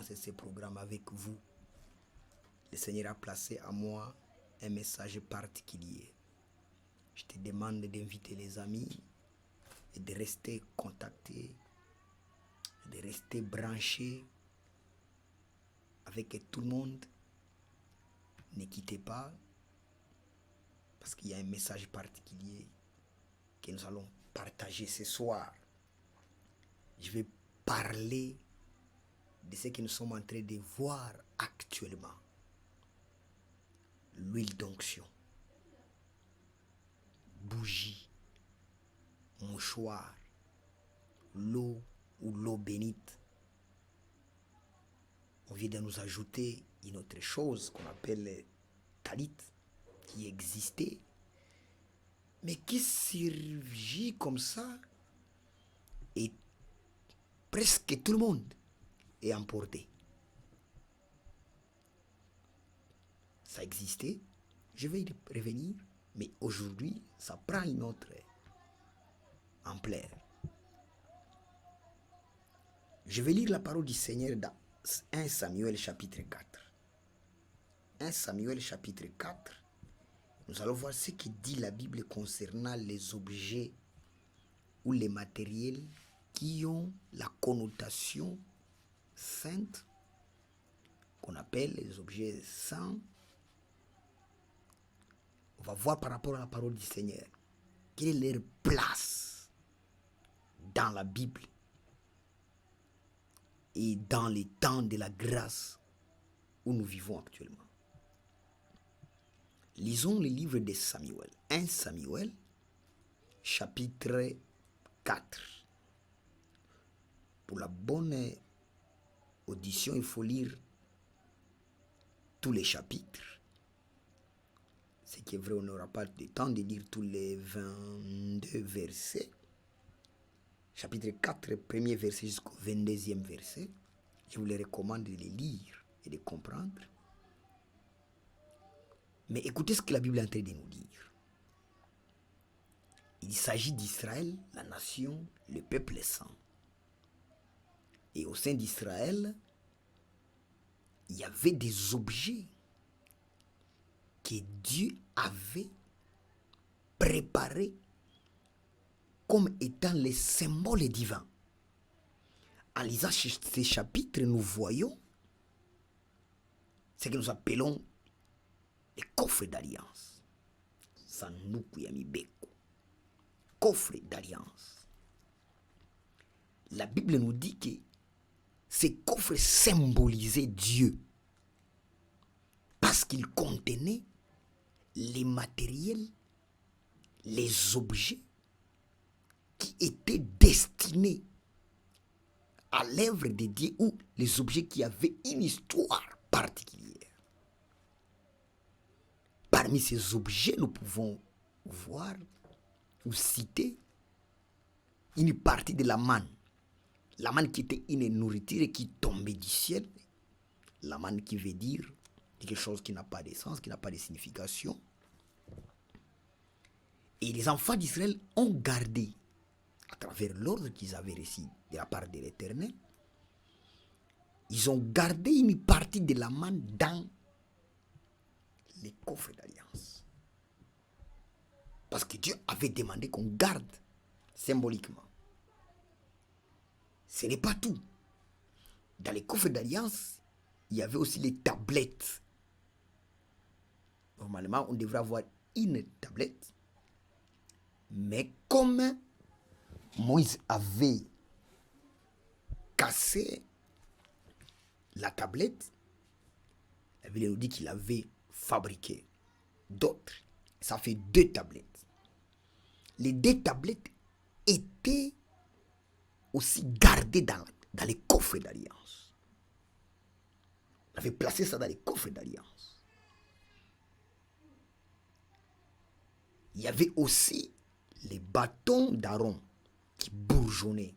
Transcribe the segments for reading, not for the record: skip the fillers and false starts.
commencer ce programme avec vous. Le Seigneur a placé à moi un message particulier. Je te demande d'inviter les amis et de rester contactés, de rester branchés avec tout le monde. Ne quittez pas, parce qu'il y a un message particulier que nous allons partager ce soir. Je vais parler de ce que nous sommes en train de voir actuellement. L'huile d'onction, bougie, mouchoir, l'eau ou l'eau bénite. On vient de nous ajouter une autre chose qu'on appelle talit, qui existait, mais qui surgit comme ça, et presque tout le monde est emporté. Ça existait, je vais y revenir, mais aujourd'hui, ça prend une autre ampleur. Je vais lire la parole du Seigneur dans 1 Samuel chapitre 4. 1 Samuel chapitre 4, nous allons voir ce que dit la Bible concernant les objets ou les matériels qui ont la connotation sainte, qu'on appelle les objets saints. On va voir par rapport à la parole du Seigneur quelle est leur place dans la Bible et dans les temps de la grâce où nous vivons actuellement. Lisons le livre de Samuel. 1 Samuel, chapitre 4. Pour la bonne audition, il faut lire tous les chapitres. Ce qui est vrai, on n'aura pas le temps de lire tous les 22 versets. Chapitre 4, premier verset jusqu'au 22e verset. Je vous les recommande de les lire et de comprendre. Mais écoutez ce que la Bible est en train de nous dire. Il s'agit d'Israël, la nation, le peuple saint. Et au sein d'Israël, il y avait des objets que Dieu avait préparés comme étant les symboles divins. En lisant ces chapitres, nous voyons ce que nous appelons les coffres d'alliance. Coffre d'alliance. La Bible nous dit que ces coffres symbolisaient Dieu parce qu'ils contenaient les matériels, les objets qui étaient destinés à l'œuvre de Dieu, ou les objets qui avaient une histoire particulière. Parmi ces objets, nous pouvons voir ou citer une partie de la manne. La manne qui était une nourriture qui tombait du ciel. La manne qui veut dire quelque chose qui n'a pas de sens, qui n'a pas de signification. Et les enfants d'Israël ont gardé, à travers l'ordre qu'ils avaient reçu de la part de l'Éternel, ils ont gardé une partie de la manne dans les coffres d'alliance. Parce que Dieu avait demandé qu'on garde symboliquement. Ce n'est pas tout. Dans les coffres d'alliance, il y avait aussi les tablettes. Normalement, on devrait avoir une tablette. Mais comme Moïse avait cassé la tablette, la Bible nous dit qu'il avait fabriqué d'autres. Ça fait 2 tablettes. Les 2 tablettes étaient aussi gardées dans les coffres d'alliance. On avait placé ça dans les coffres d'alliance. Il y avait aussi les bâtons d'Aaron qui bourgeonnaient.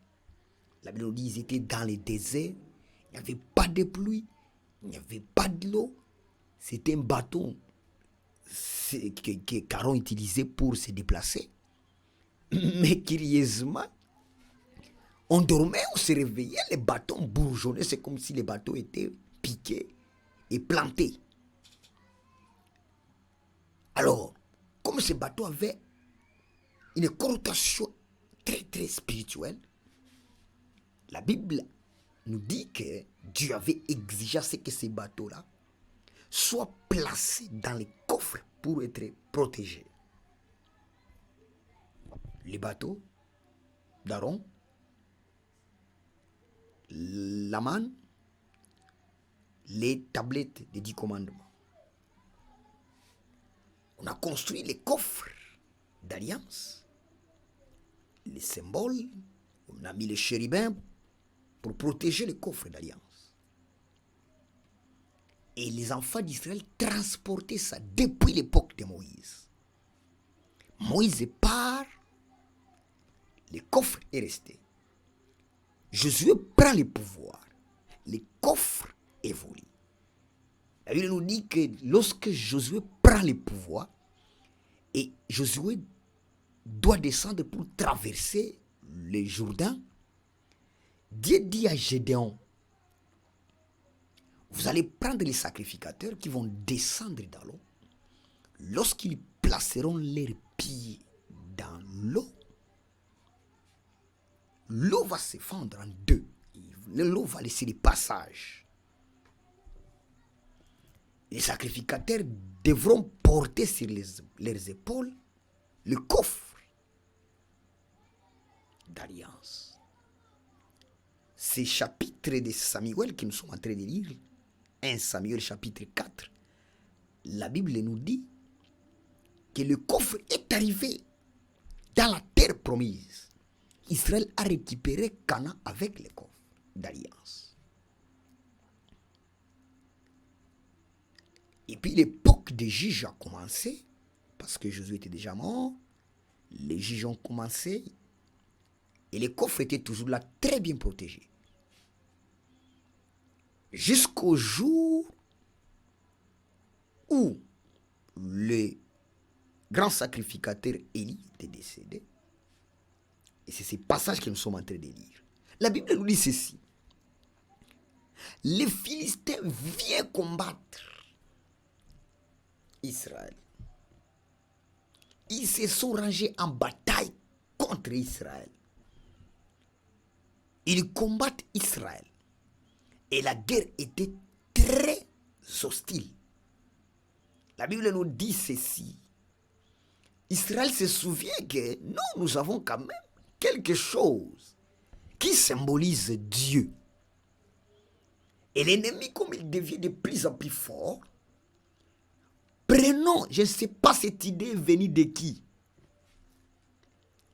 La Bible nous dit qu'ils étaient dans les déserts. Il n'y avait pas de pluie. Il n'y avait pas de l'eau. C'était un bâton qu'Aaron utilisait pour se déplacer. Mais curieusement, On dormait, on se réveillait, les bâtons bourgeonnaient, c'est comme si les bateaux étaient piqués et plantés. Alors, comme ces bateaux avaient une connotation très très spirituelle, la Bible nous dit que Dieu avait exigé que ces bateaux-là soient placés dans les coffres pour être protégés. Les bateaux d'Aaron, la manne, les tablettes des 10 commandements. On a construit les coffres d'alliance, les symboles, on a mis les chérubins pour protéger les coffres d'alliance. Et les enfants d'Israël transportaient ça depuis l'époque de Moïse. Moïse part, le coffre est resté. Josué prend le pouvoir, le coffre évolue. La Bible nous dit que lorsque Josué prend le pouvoir, et Josué doit descendre pour traverser le Jourdain, Dieu dit à Gédéon, vous allez prendre les sacrificateurs qui vont descendre dans l'eau. Lorsqu'ils placeront leurs pieds dans l'eau, l'eau va se fendre en deux. L'eau va laisser des passages. Les sacrificateurs devront porter sur leurs épaules le coffre d'alliance. Ces chapitres de Samuel que nous sommes en train de lire, 1 Samuel chapitre 4, la Bible nous dit que le coffre est arrivé dans la terre promise. Israël a récupéré Canaan avec le coffre d'alliance. Et puis l'époque des juges a commencé, parce que Josué était déjà mort, les juges ont commencé, et les coffres étaient toujours là, très bien protégés. Jusqu'au jour où le grand sacrificateur Élie était décédé. Et c'est ces passages que nous sommes en train de lire. La Bible nous dit ceci. Les Philistins viennent combattre Israël. Ils se sont rangés en bataille contre Israël. Ils combattent Israël. Et la guerre était très hostile. La Bible nous dit ceci. Israël se souvient que nous avons quand même quelque chose qui symbolise Dieu. Et l'ennemi, comme il devient de plus en plus fort, prenons, je ne sais pas cette idée venue de qui.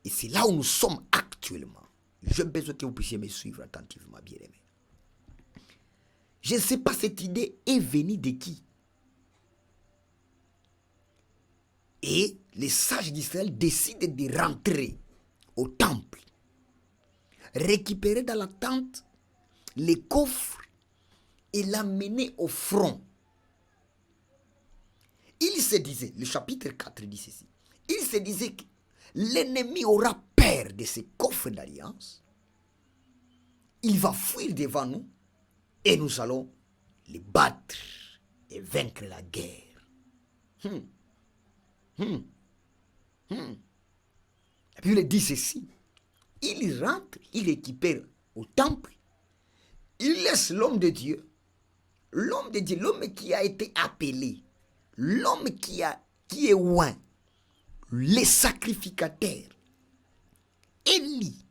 Et c'est là où nous sommes actuellement. J'ai besoin que vous puissiez me suivre attentivement, bien-aimés. Je ne sais pas cette idée est venue de qui. Et les sages d'Israël décident de rentrer au temple, récupérer dans la tente les coffres et l'amener au front. Il se disait, le chapitre 4 dit ceci, il se disait que l'ennemi aura peur de ces coffres d'alliance, il va fuir devant nous et nous allons les battre et vaincre la guerre. La Bible dit ceci. Il rentre, il récupère au temple, il laisse l'homme de Dieu, l'homme qui a été appelé, l'homme qui est oint, les sacrificateurs, Élie,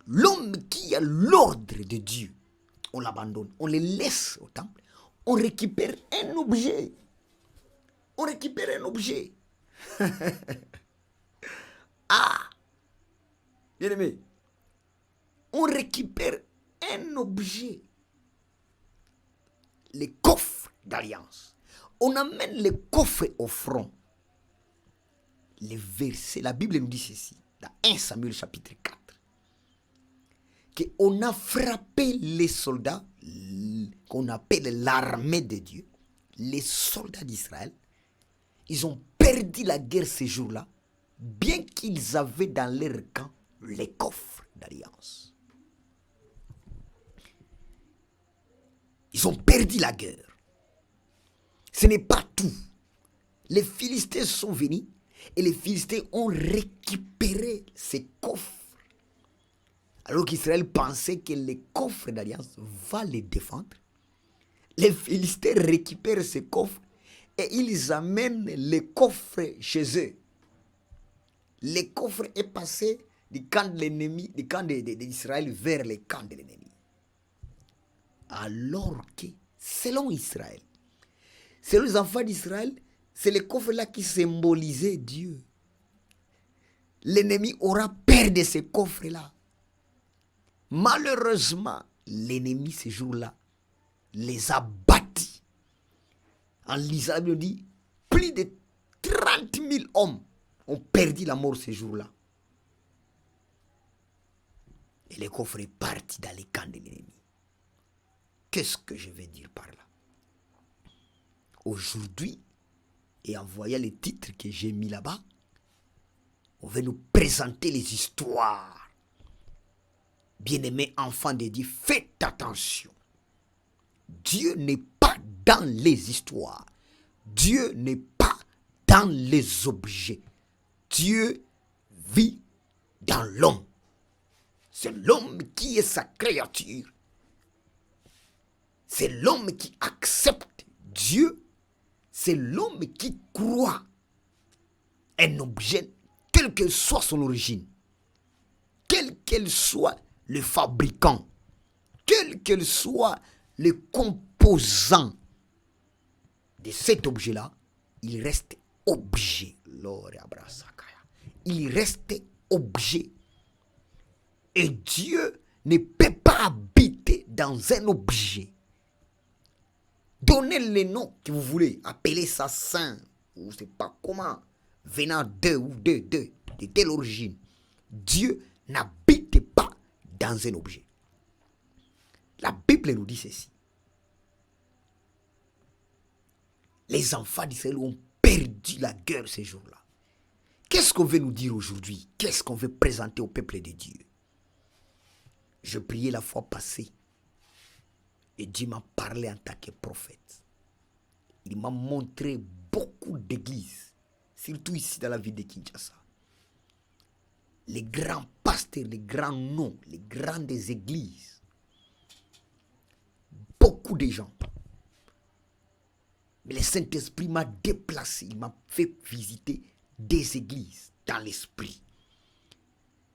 l'homme qui a l'ordre de Dieu, on l'abandonne, on le laisse au temple, on récupère un objet. On récupère un objet. Ah, bien aimé, on récupère un objet. Les coffres d'alliance. On amène les coffres au front. Les versets, la Bible nous dit ceci, dans 1 Samuel chapitre 4, qu'on a frappé les soldats, qu'on appelle l'armée de Dieu, les soldats d'Israël. Ils ont perdu la guerre ces jours-là, bien qu'ils avaient dans leur camp les coffres d'alliance. Ils ont perdu la guerre. Ce n'est pas tout. Les Philistins sont venus et les Philistins ont récupéré ces coffres. Alors qu'Israël pensait que les coffres d'alliance vont les défendre. Les Philistins récupèrent ces coffres et ils amènent les coffres chez eux. Les coffres est passé du camp de l'ennemi, du camp d'Israël vers le camp de l'ennemi. Alors que, selon Israël, selon les enfants d'Israël, c'est les coffres-là qui symbolisaient Dieu. L'ennemi aura peur de ces coffres-là. Malheureusement, l'ennemi, ce jour-là, les a battus. En lisant, il dit, plus de 30 000 hommes ont perdu la mort ce jour-là. Et les coffres sont partis dans les camps de l'ennemi. Qu'est-ce que je vais dire par là? Aujourd'hui, et en voyant les titres que j'ai mis là-bas, on va nous présenter les histoires. Bien-aimés enfants de Dieu, faites attention. Dieu n'est pas dans les histoires. Dieu n'est pas dans les objets. Dieu vit dans l'homme. C'est l'homme qui est sa créature. C'est l'homme qui accepte Dieu. C'est l'homme qui croit un objet, quelle que soit son origine, quel qu'elle soit le fabricant, quel qu'elle soit le composant de cet objet-là, il reste objet. Il reste objet. Et Dieu ne peut pas habiter dans un objet. Donnez le nom que vous voulez, appelez ça saint, ou je ne sais pas comment, venant de telle origine. Dieu n'habite pas dans un objet. La Bible nous dit ceci. Les enfants d'Israël ont perdu la guerre ces jours-là. Qu'est-ce qu'on veut nous dire aujourd'hui? Qu'est-ce qu'on veut présenter au peuple de Dieu? Je priais la fois passée et Dieu m'a parlé en tant que prophète. Il m'a montré beaucoup d'églises, surtout ici dans la ville de Kinshasa. Les grands pasteurs, les grands noms, les grandes églises. Beaucoup de gens. Mais le Saint-Esprit m'a déplacé, il m'a fait visiter des églises dans l'esprit.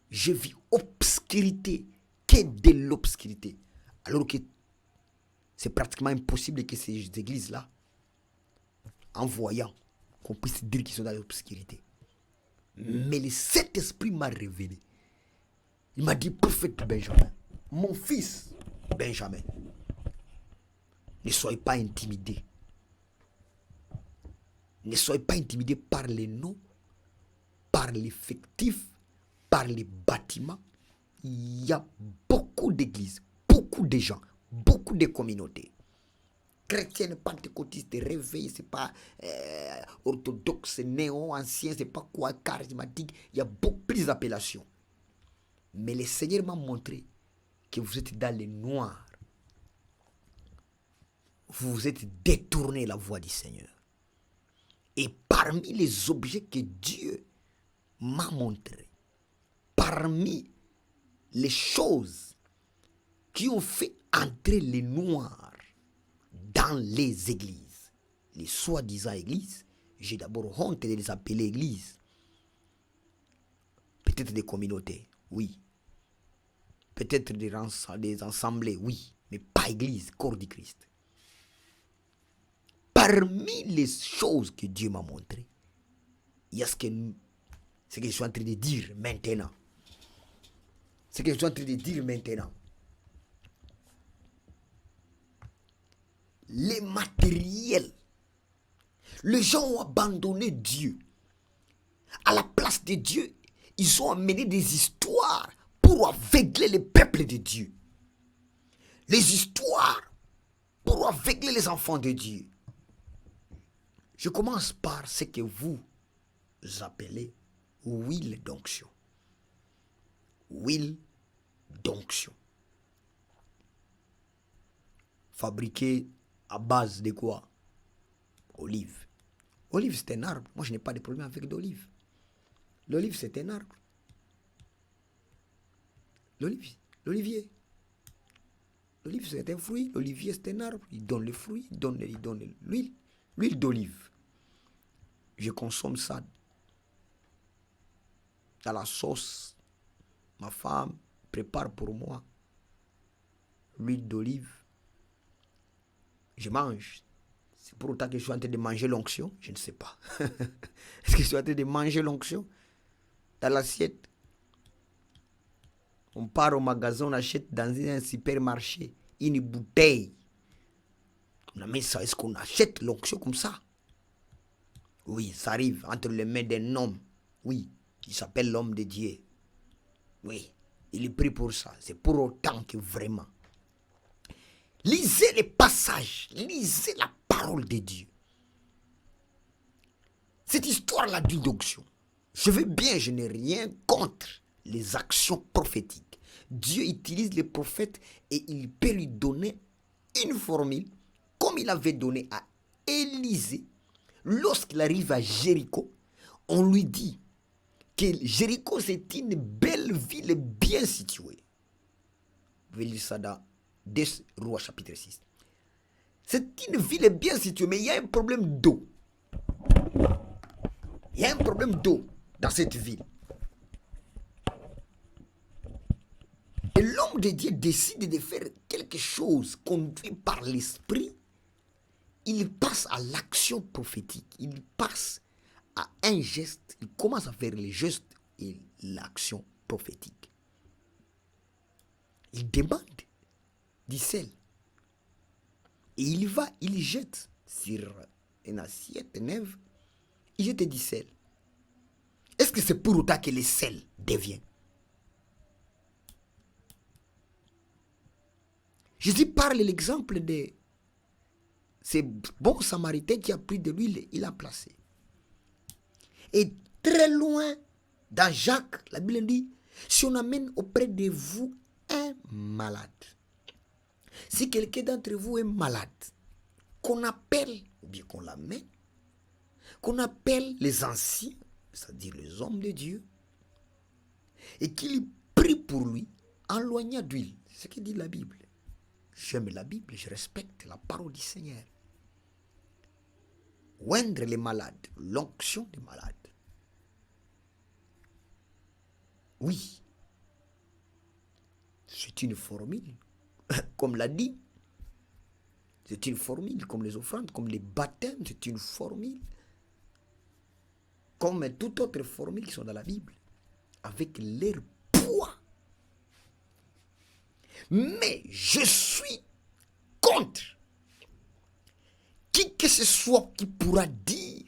Je vis obscurité, que de l'obscurité. Alors que c'est pratiquement impossible que ces églises-là, en voyant, qu'on puisse dire qu'ils sont dans l'obscurité. Mais le Saint-Esprit m'a révélé. Il m'a dit, prophète Benjamin, mon fils Benjamin, ne soyez pas intimidés. Ne soyez pas intimidés par les noms, par l'effectif, par les bâtiments. Il y a beaucoup d'églises, beaucoup de gens, beaucoup de communautés. Chrétiennes, pentecôtistes, réveillés, c'est pas orthodoxe, néo-ancien, c'est pas quoi, charismatique. Il y a beaucoup plus d'appellations. Mais le Seigneur m'a montré que vous êtes dans le noir. Vous vous êtes détourné la voie du Seigneur. Et parmi les objets que Dieu m'a montrés, parmi les choses qui ont fait entrer les noirs dans les églises, les soi-disant églises, j'ai d'abord honte de les appeler églises. Peut-être des communautés, oui. Peut-être des assemblées, oui. Mais pas église, corps du Christ. Parmi les choses que Dieu m'a montrées, il y a ce que je suis en train de dire maintenant. Ce que je suis en train de dire maintenant. Les matériels. Les gens ont abandonné Dieu. À la place de Dieu, ils ont amené des histoires pour aveugler le peuple de Dieu. Les histoires pour aveugler les enfants de Dieu. Je commence par ce que vous appelez huile d'onction. Huile d'onction. Fabriquée à base de quoi? Olive. Olive, c'est un arbre. Moi, je n'ai pas de problème avec l'olive. L'olive, c'est un arbre. L'olivier. L'olive, c'est un fruit. L'olivier, c'est un arbre. Il donne les fruits, il donne l'huile. L'huile d'olive. Je consomme ça dans la sauce. Ma femme prépare pour moi l'huile d'olive. Je mange. C'est pour autant que je suis en train de manger l'onction? Je ne sais pas. Est-ce que je suis en train de manger l'onction dans l'assiette? On part au magasin, on achète dans un supermarché une bouteille. On a mis ça. Est-ce qu'on achète l'onction comme ça? Oui, ça arrive entre les mains d'un homme. Oui, il s'appelle l'homme de Dieu. Oui, il est pris pour ça. C'est pour autant que vraiment. Lisez les passages. Lisez la parole de Dieu. Cette histoire-là d'huile d'onction. Je veux bien, je n'ai rien contre les actions prophétiques. Dieu utilise les prophètes et il peut lui donner une formule comme il avait donné à Élisée. Lorsqu'il arrive à Jéricho, on lui dit que Jéricho c'est une belle ville bien située. Vous pouvez lire ça dans 2 Rois chapitre 6. C'est une ville bien située, mais il y a un problème d'eau. Il y a un problème d'eau dans cette ville. Et l'homme de Dieu décide de faire quelque chose conduit par l'esprit. Il passe à l'action prophétique. Il passe à un geste. Il commence à faire les gestes et l'action prophétique. Il demande du sel. Et il va, il jette sur une assiette neuve. Il jette du sel. Est-ce que c'est pour autant que le sel devient? Jésus parle l'exemple de ce bon samaritain qui a pris de l'huile, il a placé. Et très loin, dans Jacques, la Bible dit, si on amène auprès de vous un malade, si quelqu'un d'entre vous est malade, qu'on appelle, ou bien qu'on l'amène, qu'on appelle les anciens, c'est-à-dire les hommes de Dieu, et qu'il prie pour lui en loignant d'huile. C'est ce que dit la Bible. J'aime la Bible, je respecte la parole du Seigneur. Oindre les malades, l'onction des malades. Oui, c'est une formule, comme l'a dit. C'est une formule, comme les offrandes, comme les baptêmes, c'est une formule. Comme toute autre formule qui sont dans la Bible, avec leur poids. Mais je suis contre qui que ce soit qui pourra dire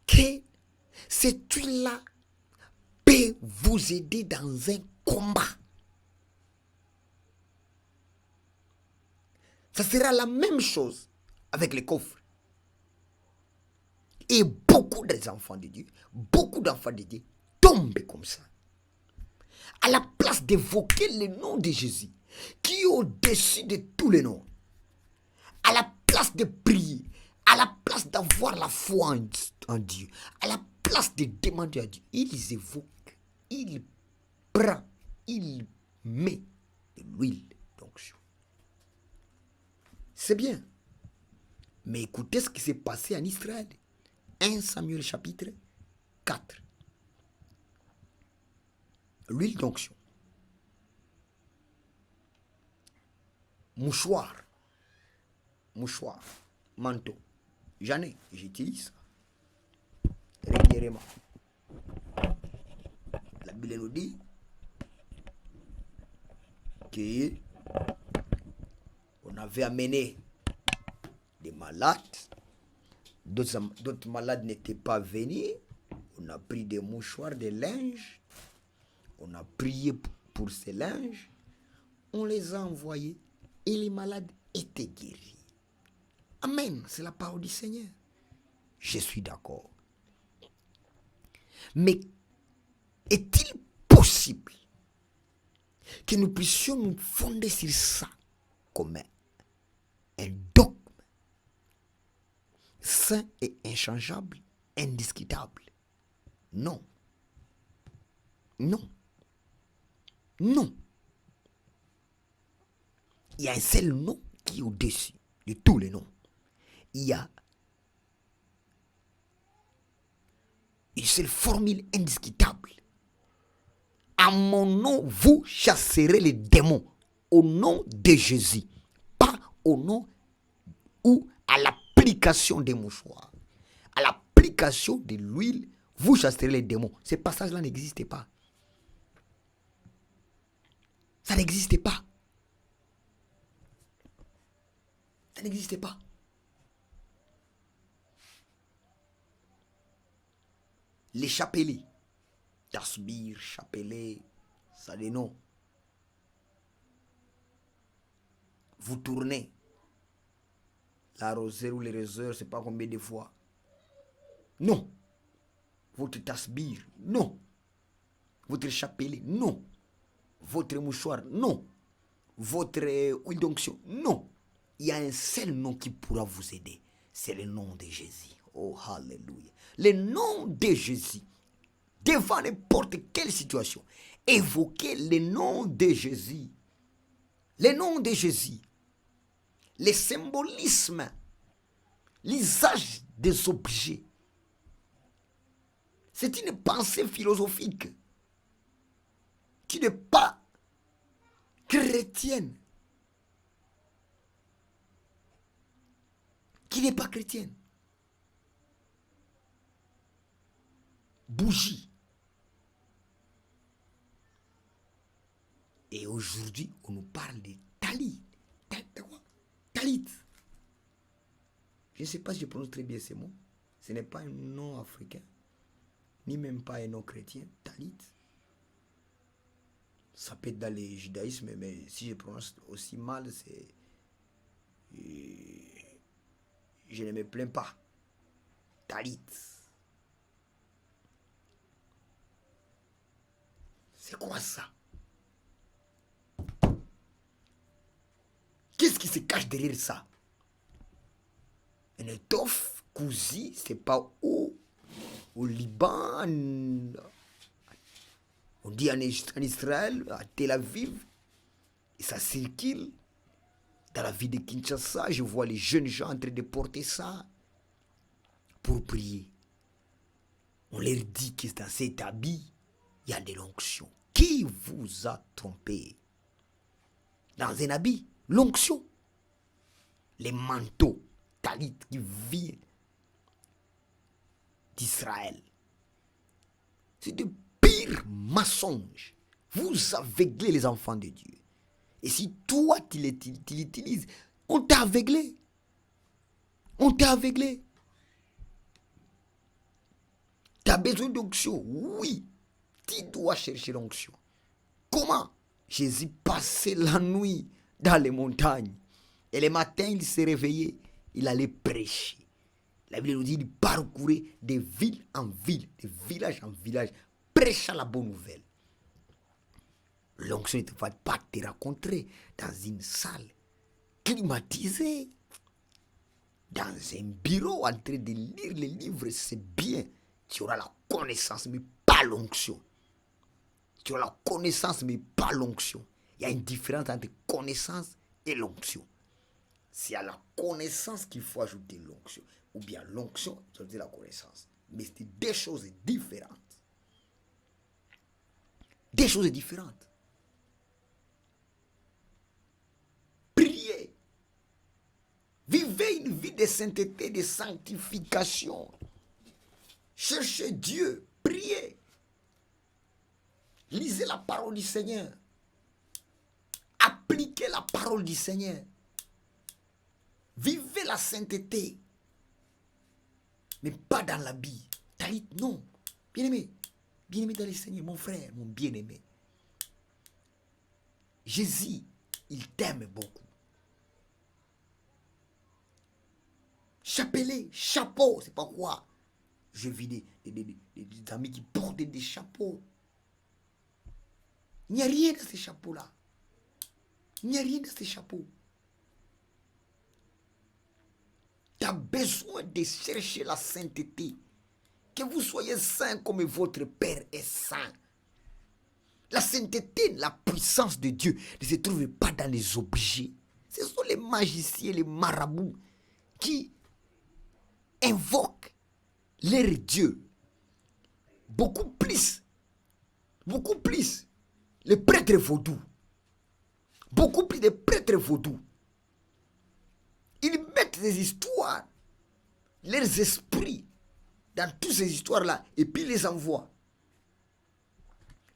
que cette huile-là peut vous aider dans un combat. Ça sera la même chose avec les coffres. Et beaucoup des enfants de Dieu, beaucoup d'enfants de Dieu tombent comme ça. À la place d'évoquer le nom de Jésus, qui est au-dessus de tous les noms, à la place de prier, à la place d'avoir la foi en Dieu, à la place de demander à Dieu, ils évoquent, ils prennent, ils mettent de l'huile d'onction. C'est bien. Mais écoutez ce qui s'est passé en Israël. 1 Samuel chapitre 4. L'huile d'onction. Mouchoir, manteau. J'en ai, j'utilise ça régulièrement. La Bible nous dit qu'on avait amené des malades, d'autres malades n'étaient pas venus. On a pris des mouchoirs, des linges, on a prié pour ces linges, on les a envoyés et les malades étaient guéris. Amen, c'est la parole du Seigneur. Je suis d'accord. Mais est-il possible Que nous puissions nous fonder sur ça comme un dogme saint et inchangeable, indiscutable. Non. Non. Non. Il y a un seul nom qui est au-dessus de tous les noms. Il y a une seule formule indiscutable. À mon nom, vous chasserez les démons. Au nom de Jésus. Pas au nom ou à l'application des mouchoirs. À l'application de l'huile, vous chasserez les démons. Ce passage-là n'existait pas. Ça n'existait pas. Ça n'existait pas. Les chapelets, tasbir, chapelet, ça des noms. Vous tournez. La roseur ou les roseurs, c'est pas combien de fois. Non. Votre tasbir, non. Votre chapelet, non. Votre mouchoir, non. Votre huile d'onction, non. Il y a un seul nom qui pourra vous aider. C'est le nom de Jésus. Oh, alléluia. Le nom de Jésus. Devant n'importe quelle situation. Évoquez le nom de Jésus. Le nom de Jésus. Le symbolisme. L'usage des objets. C'est une pensée philosophique qui n'est pas chrétienne. Qui n'est pas chrétienne. Bougie. Et aujourd'hui, on nous parle de talit. Talit. Je ne sais pas si je prononce très bien ces mots. Ce n'est pas un nom africain, ni même pas un nom chrétien. Talit. Ça peut être dans le judaïsme, mais si je prononce aussi mal, c'est... Je ne me plains pas. Talit. C'est quoi ça? Qu'est-ce qui se cache derrière ça? Une étoffe cousue, c'est pas où? Au Liban, on dit en Israël, à Tel Aviv, et ça circule. Dans la ville de Kinshasa, je vois les jeunes gens en train de porter ça pour prier. On leur dit que dans cet habit, il y a de l'onction. Qui vous a trompé? Dans un habit, l'onction. Les manteaux, talit qui vient d'Israël. C'est de pires mensonges. Vous aveuglez les enfants de Dieu. Et si toi, tu l'utilises, on t'a aveuglé. On t'a aveuglé. Tu as besoin d'onction. Oui, tu dois chercher l'onction. Comment? Jésus passait la nuit dans les montagnes. Et le matin, il s'est réveillé. Il allait prêcher. La Bible nous dit qu'il parcourait de ville en ville, de village en village, prêchant la bonne nouvelle. L'onction ne va pas te rencontrer dans une salle climatisée, dans un bureau en train de lire les livres, c'est bien. Tu auras la connaissance, mais pas l'onction. Tu auras la connaissance, mais pas l'onction. Il y a une différence entre connaissance et l'onction. C'est à la connaissance qu'il faut ajouter l'onction. Ou bien l'onction, c'est ajouter la connaissance. Mais c'est deux choses différentes. Des choses différentes. Priez. Vivez une vie de sainteté, de sanctification. Cherchez Dieu. Priez. Lisez la parole du Seigneur. Appliquez la parole du Seigneur. Vivez la sainteté. Mais pas dans l'habit. Talit, non. Bien-aimé. Bien-aimé dans le Seigneur, mon frère, mon bien-aimé. Jésus, il t'aime beaucoup. Chapelet, chapeau, c'est pas quoi. Je vis des amis qui portent des chapeaux. Il n'y a rien dans ces chapeaux-là. Il n'y a rien dans ces chapeaux. Tu as besoin de chercher la sainteté. Que vous soyez saint comme votre Père est saint. La sainteté, la puissance de Dieu ne se trouve pas dans les objets. Ce sont les magiciens, les marabouts qui invoquent leur Dieu. Beaucoup plus. Les prêtres vaudous. Beaucoup plus de prêtres vaudous. Ils mettent des histoires, leurs esprits, dans toutes ces histoires-là, et puis les envoient.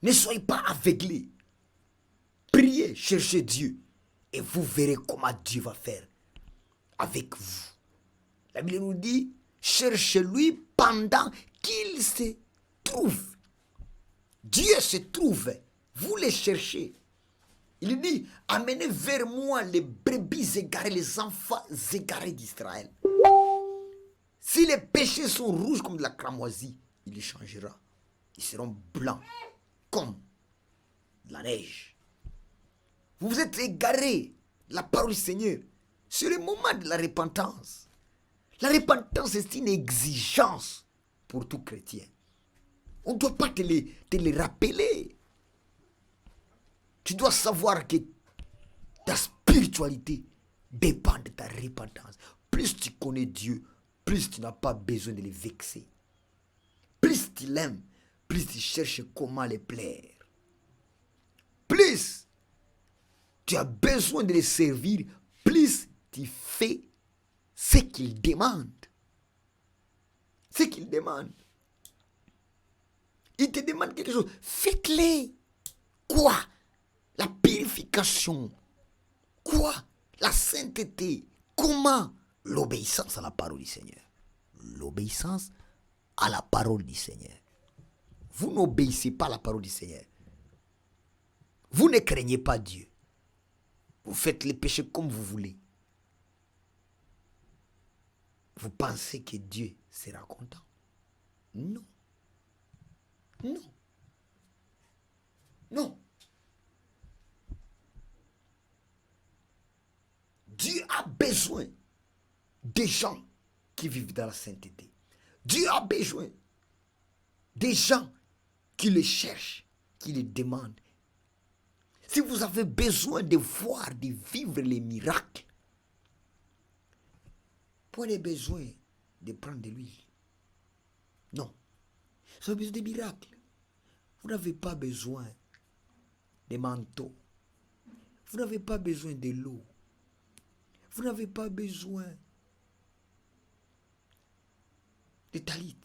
Ne soyez pas aveuglés. Priez, cherchez Dieu, et vous verrez comment Dieu va faire avec vous. La Bible nous dit, cherchez-lui pendant qu'il se trouve. Dieu se trouve, vous les cherchez. Il dit, amenez vers moi les brebis égarées, les enfants égarés d'Israël. Si les péchés sont rouges comme de la cramoisie, il les changera. Ils seront blancs comme la neige. Vous vous êtes égarés. La parole du Seigneur, c'est le moment de la repentance. La repentance est une exigence pour tout chrétien. On ne doit pas te les rappeler. Tu dois savoir que ta spiritualité dépend de ta repentance. Plus tu connais Dieu, plus tu n'as pas besoin de les vexer. Plus tu l'aimes, plus tu cherches comment les plaire. Plus tu as besoin de les servir, plus tu fais ce qu'ils demandent. Ce qu'ils demandent. Ils te demandent quelque chose. Faites-les. Quoi? La purification. Quoi? La sainteté. Comment? L'obéissance à la parole du Seigneur. L'obéissance à la parole du Seigneur. Vous n'obéissez pas à la parole du Seigneur. Vous ne craignez pas Dieu. Vous faites les péchés comme vous voulez. Vous pensez que Dieu sera content? Non. Non. Non. Dieu a besoin des gens qui vivent dans la sainteté. Dieu a besoin des gens qui le cherchent, qui le demandent. Si vous avez besoin de voir, de vivre les miracles, vous n'avez pas besoin de prendre de l'huile. Non. Vous avez besoin de miracles. Vous n'avez pas besoin de manteaux. Vous n'avez pas besoin de l'eau. Vous n'avez pas besoin de talit.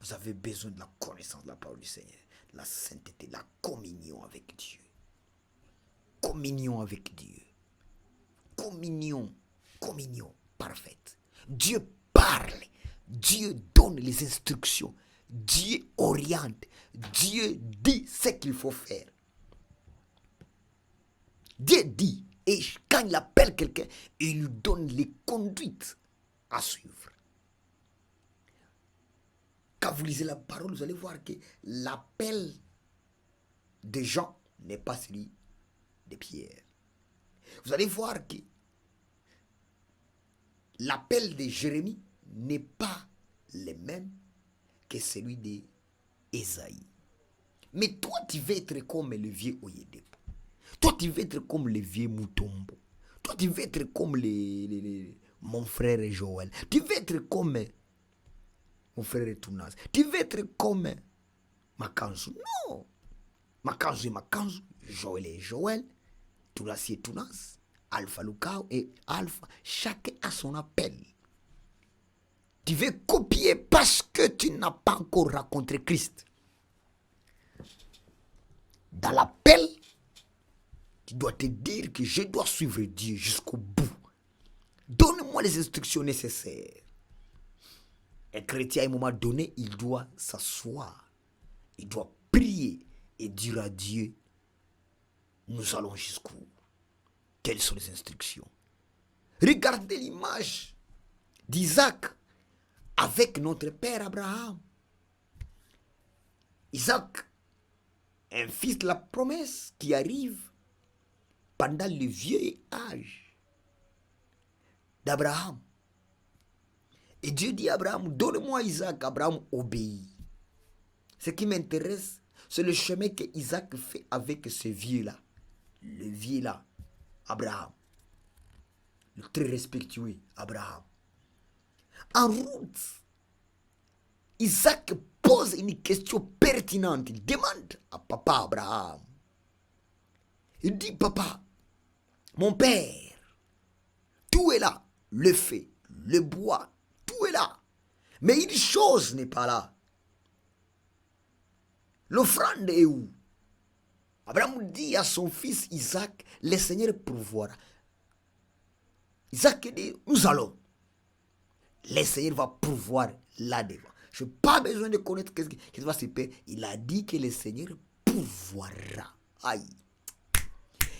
Vous avez besoin de la connaissance de la parole du Seigneur, la sainteté, la communion avec Dieu. Communion avec Dieu. Communion parfaite. Dieu parle. Dieu donne les instructions. Dieu oriente. Dieu dit ce qu'il faut faire. Dieu dit. Et quand il appelle quelqu'un, il lui donne les conduites à suivre. Quand vous lisez la parole, vous allez voir que l'appel de Jean n'est pas celui de Pierre. Vous allez voir que l'appel de Jérémie n'est pas le même que celui d'Ésaïe. Mais toi, tu veux être comme le vieux Oyedepo. Toi, tu veux être comme le vieux Mutombo. Toi, tu veux être comme mon frère Joël. Tu veux être comme mon frère Tounas. Tu veux être comme Makanzu. Non. Makanzu est Makanzu. Joël est Joël. Tounas est Tounas. Alpha Lukao et Alpha. Chacun a son appel. Tu veux copier parce que tu n'as pas encore rencontré Christ. Dans l'appel, tu dois te dire que je dois suivre Dieu jusqu'au bout. Donne-moi les instructions nécessaires. Un chrétien, à un moment donné, il doit s'asseoir. Il doit prier et dire à Dieu, nous allons jusqu'où? Quelles sont les instructions? Regardez l'image d'Isaac avec notre père Abraham. Isaac Un fils de la promesse qui arrive pendant le vieux âge d'Abraham. Et Dieu dit à Abraham, donne-moi Isaac. Abraham obéit. Ce qui m'intéresse, c'est le chemin que Isaac fait avec ce vieux-là. Le vieux-là, Abraham. Le très respectueux Abraham. En route, Isaac pose une question pertinente. Il demande à papa Abraham. Il dit, papa, mon père, tout est là. Le feu, le bois, tout est là. Mais une chose n'est pas là. L'offrande est où? Abraham dit à son fils Isaac, le Seigneur pourvoira. Isaac dit, nous allons. Le Seigneur va pourvoir là-devant. Je n'ai pas besoin de connaître ce qui va se passer. Il a dit que le Seigneur pourvoira. Aïe.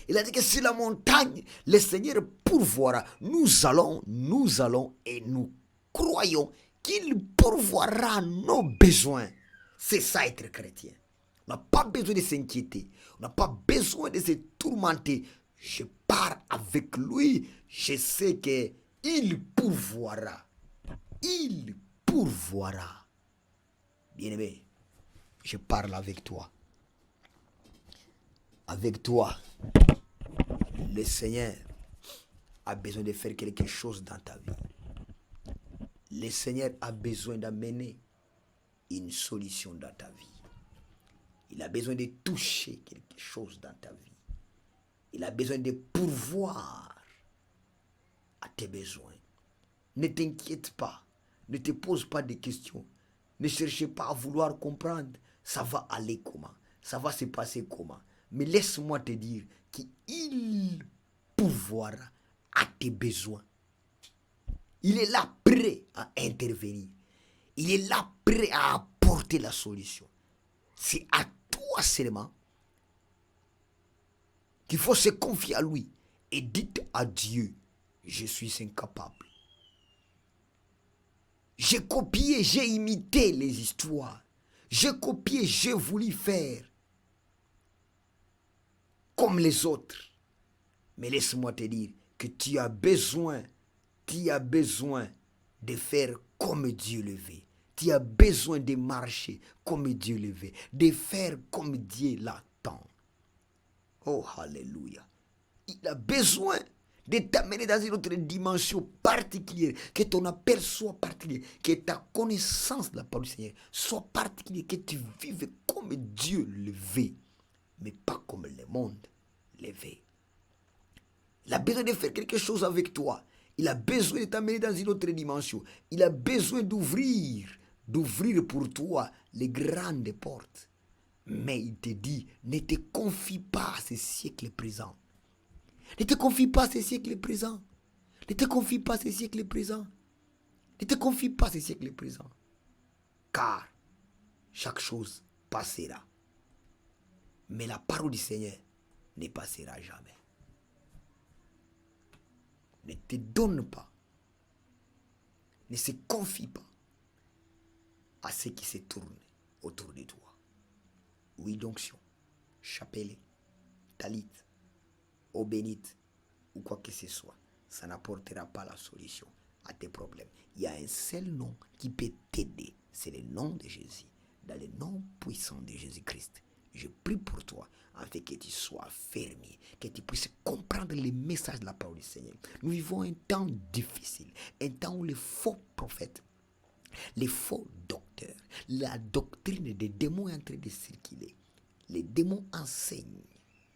Il a dit que sur la montagne, le Seigneur pourvoira. Nous allons et nous croyons qu'il pourvoira nos besoins. C'est ça être chrétien. On n'a pas besoin de s'inquiéter. On n'a pas besoin de se tourmenter. Je pars avec lui. Je sais qu'il pourvoira. Il pourvoira. Bien-aimé, je parle avec toi. Avec toi, le Seigneur a besoin de faire quelque chose dans ta vie. Le Seigneur a besoin d'amener une solution dans ta vie. Il a besoin de toucher quelque chose dans ta vie. Il a besoin de pourvoir à tes besoins. Ne t'inquiète pas. Ne te pose pas de questions. Ne cherche pas à vouloir comprendre. Ça va aller comment? Ça va se passer comment? Mais laisse-moi te dire qu'il pourvoira à tes besoins. Il est là prêt à intervenir. Il est là prêt à apporter la solution. C'est à toi seulement qu'il faut se confier à lui. Et dites à Dieu, je suis incapable. J'ai copié, j'ai imité les histoires. J'ai copié, j'ai voulu faire comme les autres. Mais laisse-moi te dire que tu as besoin de faire comme Dieu le veut. Tu as besoin de marcher comme Dieu le veut, de faire comme Dieu l'attend. Oh, alléluia. Il a besoin de t'amener dans une autre dimension particulière, que ton appel soit particulier, que ta connaissance de la parole du Seigneur soit particulière, que tu vives comme Dieu le veut, mais pas comme le monde le veut. Il a besoin de faire quelque chose avec toi. Il a besoin de t'amener dans une autre dimension. Il a besoin d'ouvrir pour toi les grandes portes. Mais il te dit, ne te confie pas à ce siècle présent. Ne te confie pas à ce siècle présent. Ne te confie pas à ce siècle présent. Ne te confie pas à ce siècle présent. Car chaque chose passera. Mais la parole du Seigneur ne passera jamais. Ne te donne pas. Ne se confie pas à ceux qui se tournent autour de toi. Oui, d'onction, chapelet, talit, eau bénite ou quoi que ce soit, ça n'apportera pas la solution à tes problèmes. Il y a un seul nom qui peut t'aider, c'est le nom de Jésus. Dans le nom puissant de Jésus-Christ, je prie pour toi afin que tu sois fermé, que tu puisses comprendre les messages de la parole du Seigneur. Nous vivons un temps difficile, un temps où les faux prophètes, les faux docteurs, la doctrine des démons est en train de circuler. Les démons enseignent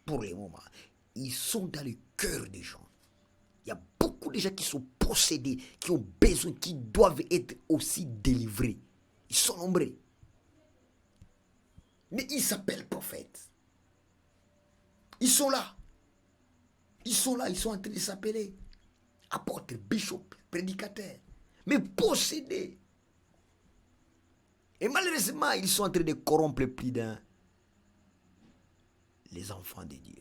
pour le moment. Ils sont dans le cœur des gens. Il y a beaucoup de gens qui sont possédés, qui ont besoin, qui doivent être aussi délivrés. Ils sont nombreux. Mais ils s'appellent prophètes. Ils sont là. Ils sont là, ils sont en train de s'appeler apôtres, bishops, prédicateurs. Mais possédés. Et malheureusement, ils sont en train de corrompre plus d'un les enfants de Dieu.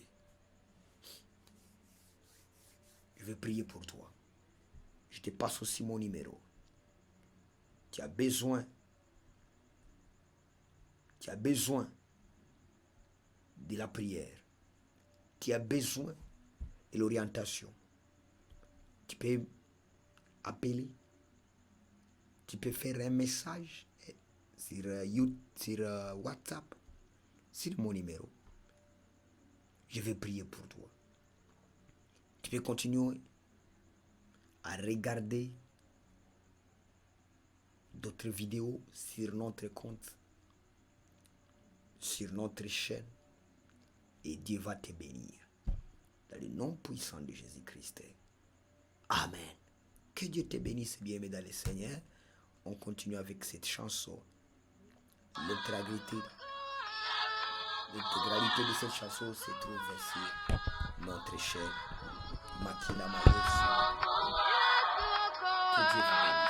Je vais prier pour toi. Je te passe aussi mon numéro. Tu as besoin de la prière, tu as besoin de l'orientation, tu peux appeler, tu peux faire un message sur WhatsApp, sur mon numéro. Je vais prier pour toi. Tu peux continuer à regarder d'autres vidéos sur notre compte, sur notre chaîne, et Dieu va te bénir. Dans le nom puissant de Jésus-Christ. Amen. Que Dieu te bénisse, bien-aimé dans le Seigneur. On continue avec cette chanson. L'intégralité de cette chanson se trouve sur notre chaîne Makila Malos. Que Dieu vous bénisse.